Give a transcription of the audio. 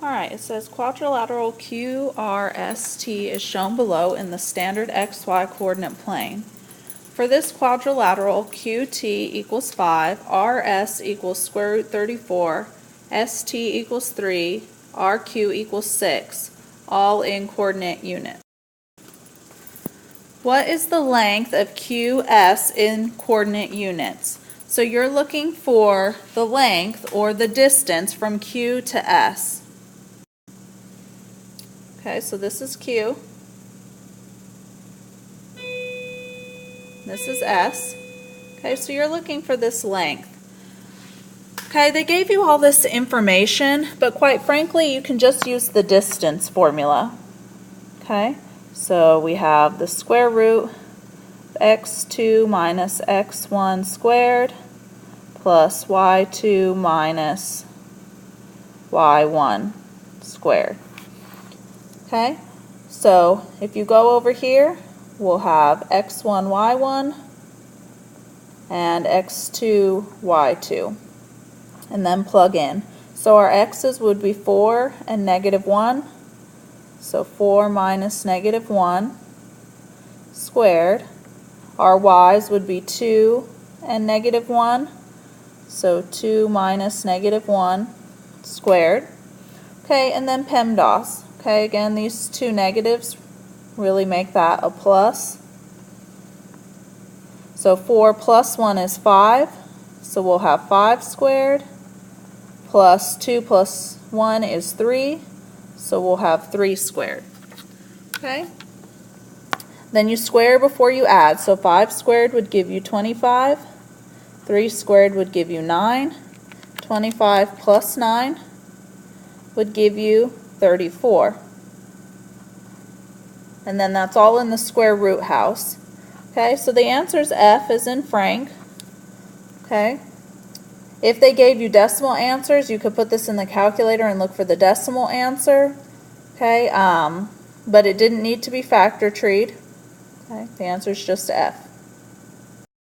Alright, it says quadrilateral QRST is shown below in the standard XY coordinate plane. For this quadrilateral, QT equals 5, RS equals square root 34, ST equals 3, RQ equals 6, all in coordinate units. What is the length of QS in coordinate units? So you're looking for the length or the distance from Q to S. Okay, so this is Q. This is S. Okay, so you're looking for this length. Okay, they gave you all this information, but quite frankly, you can just use the distance formula. Okay, so we have the square root of x2 minus x1 squared plus y2 minus y1 squared. Okay, so if you go over here, we'll have x1, y1 and x2, y2, and then plug in. So our x's would be 4 and negative 1, so 4 minus negative 1 squared. Our y's would be 2 and negative 1, so 2 minus negative 1 squared. Okay, and then PEMDAS. Okay, again, these two negatives really make that a plus. So 4 plus 1 is 5, so we'll have 5 squared, plus 2 plus 1 is 3, so we'll have 3 squared. Okay? Then you square before you add, so 5 squared would give you 25, 3 squared would give you 9, 25 plus 9 would give you 34. And then that's all in the square root house. Okay, so the answer is F as in Frank. Okay. If they gave you decimal answers, you could put this in the calculator and look for the decimal answer. Okay, but it didn't need to be factor treed. Okay, the answer is just F.